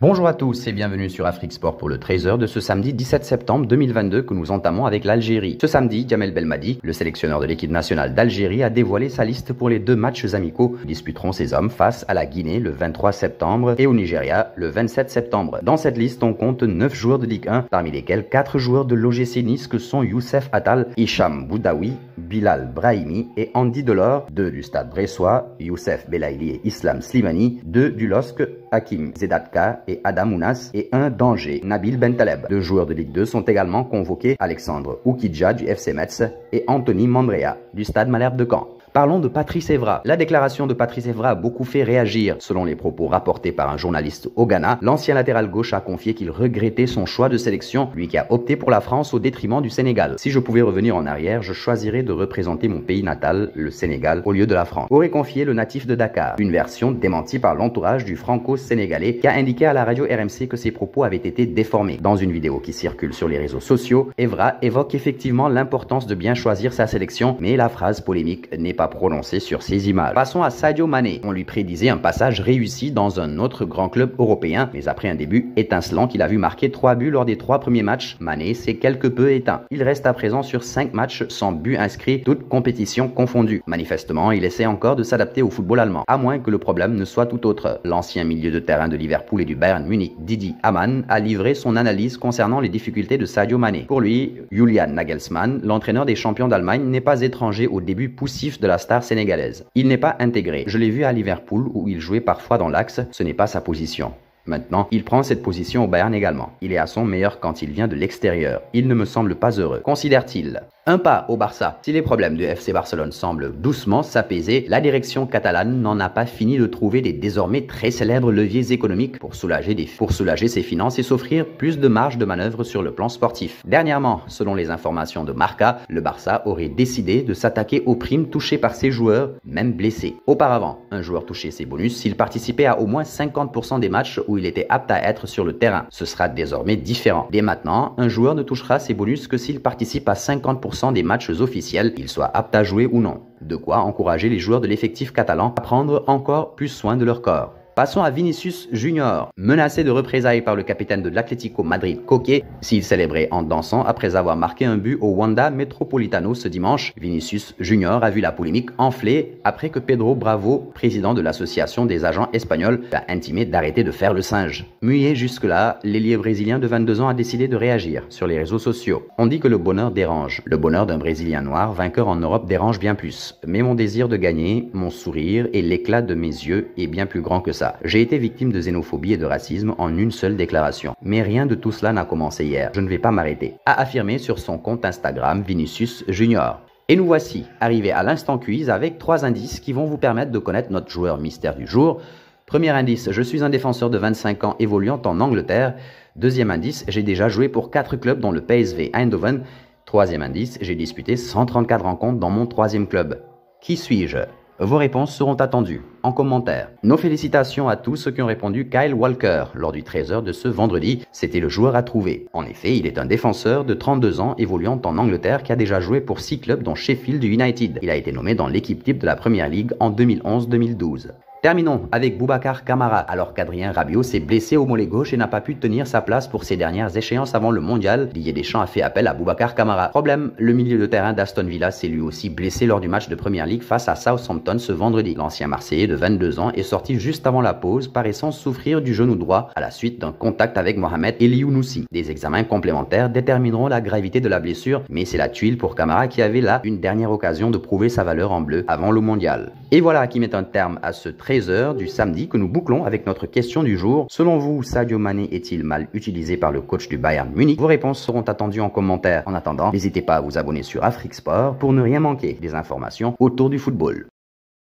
Bonjour à tous et bienvenue sur Afrique Sport pour le 13h de ce samedi 17 septembre 2022 que nous entamons avec l'Algérie. Ce samedi, Djamel Belmadi, le sélectionneur de l'équipe nationale d'Algérie, a dévoilé sa liste pour les deux matchs amicaux que disputeront ses hommes face à la Guinée le 23 septembre et au Nigeria le 27 septembre. Dans cette liste, on compte 9 joueurs de Ligue 1, parmi lesquels 4 joueurs de l'OGC Nice que sont Youssef Attal, Hicham Boudaoui, Bilal Brahimi et Andy Delors, 2 du Stade Bressois, Youssef Belaïli et Islam Slimani, 2 du LOSC, Hakim Zedatka et Adam Ounas et 1 d'Angers, Nabil Bentaleb. 2 joueurs de Ligue 2 sont également convoqués, Alexandre Oukidja du FC Metz et Anthony Mandrea du Stade Malherbe de Caen. Parlons de Patrice Evra. La déclaration de Patrice Evra a beaucoup fait réagir. Selon les propos rapportés par un journaliste au Ghana, l'ancien latéral gauche a confié qu'il regrettait son choix de sélection, lui qui a opté pour la France au détriment du Sénégal. Si je pouvais revenir en arrière, je choisirais de représenter mon pays natal, le Sénégal, au lieu de la France, aurait confié le natif de Dakar. Une version démentie par l'entourage du franco-sénégalais qui a indiqué à la radio RMC que ses propos avaient été déformés. Dans une vidéo qui circule sur les réseaux sociaux, Evra évoque effectivement l'importance de bien choisir sa sélection, mais la phrase polémique n'est pas prononcé sur ces images. Passons à Sadio Mané. On lui prédisait un passage réussi dans un autre grand club européen, mais après un début étincelant qu'il a vu marquer 3 buts lors des 3 premiers matchs, Mané s'est quelque peu éteint. Il reste à présent sur 5 matchs sans but inscrit, toutes compétitions confondues. Manifestement, il essaie encore de s'adapter au football allemand, à moins que le problème ne soit tout autre. L'ancien milieu de terrain de Liverpool et du Bayern Munich, Didi Hamann, a livré son analyse concernant les difficultés de Sadio Mané. Pour lui, Julian Nagelsmann, l'entraîneur des champions d'Allemagne, n'est pas étranger au début poussif de la star sénégalaise. Il n'est pas intégré. Je l'ai vu à Liverpool où il jouait parfois dans l'axe, ce n'est pas sa position. Maintenant, il prend cette position au Bayern également. Il est à son meilleur quand il vient de l'extérieur. Il ne me semble pas heureux, considère-t-il. Un pas au Barça. Si les problèmes du FC Barcelone semblent doucement s'apaiser, la direction catalane n'en a pas fini de trouver des désormais très célèbres leviers économiques pour soulager ses finances et s'offrir plus de marge de manœuvre sur le plan sportif. Dernièrement, selon les informations de Marca, le Barça aurait décidé de s'attaquer aux primes touchées par ses joueurs, même blessés. Auparavant, un joueur touchait ses bonus s'il participait à au moins 50% des matchs où il était apte à être sur le terrain. Ce sera désormais différent. Dès maintenant, un joueur ne touchera ses bonus que s'il participe à 50% des matchs officiels, qu'il soit apte à jouer ou non. De quoi encourager les joueurs de l'effectif catalan à prendre encore plus soin de leur corps. Passons à Vinicius Junior. Menacé de représailles par le capitaine de l'Atlético Madrid, Koke, s'il célébrait en dansant après avoir marqué un but au Wanda Metropolitano ce dimanche, Vinicius Junior a vu la polémique enfler après que Pedro Bravo, président de l'association des agents espagnols, a intimé d'arrêter de faire le singe. Muet jusque-là, l'ailier brésilien de 22 ans a décidé de réagir sur les réseaux sociaux. On dit que le bonheur dérange. Le bonheur d'un Brésilien noir, vainqueur en Europe, dérange bien plus. Mais mon désir de gagner, mon sourire et l'éclat de mes yeux est bien plus grand que ça. J'ai été victime de xénophobie et de racisme en une seule déclaration. Mais rien de tout cela n'a commencé hier. Je ne vais pas m'arrêter, a affirmé sur son compte Instagram Vinicius Junior. Et nous voici, arrivés à l'instant quiz avec 3 indices qui vont vous permettre de connaître notre joueur mystère du jour. Premier indice, je suis un défenseur de 25 ans évoluant en Angleterre. Deuxième indice, j'ai déjà joué pour 4 clubs dont le PSV Eindhoven. Troisième indice, j'ai disputé 134 rencontres dans mon 3e club. Qui suis-je ? Vos réponses seront attendues en commentaire. Nos félicitations à tous ceux qui ont répondu Kyle Walker lors du 13h de ce vendredi. C'était le joueur à trouver. En effet, il est un défenseur de 32 ans évoluant en Angleterre qui a déjà joué pour 6 clubs dont Sheffield United. Il a été nommé dans l'équipe type de la Premier League en 2011-2012. Terminons avec Boubacar Kamara, alors qu'Adrien Rabiot s'est blessé au mollet gauche et n'a pas pu tenir sa place pour ses dernières échéances avant le mondial. Didier Deschamps a fait appel à Boubacar Kamara. Problème, le milieu de terrain d'Aston Villa s'est lui aussi blessé lors du match de Premier League face à Southampton ce vendredi. L'ancien Marseillais de 22 ans est sorti juste avant la pause, paraissant souffrir du genou droit à la suite d'un contact avec Mohamed Eliounousi. Des examens complémentaires détermineront la gravité de la blessure, mais c'est la tuile pour Kamara qui avait là une dernière occasion de prouver sa valeur en bleu avant le mondial. Et voilà qui met un terme à ce 13h du samedi que nous bouclons avec notre question du jour. Selon vous, Sadio Mané est-il mal utilisé par le coach du Bayern Munich? Vos réponses seront attendues en commentaire. En attendant, n'hésitez pas à vous abonner sur Afrique Sport pour ne rien manquer des informations autour du football.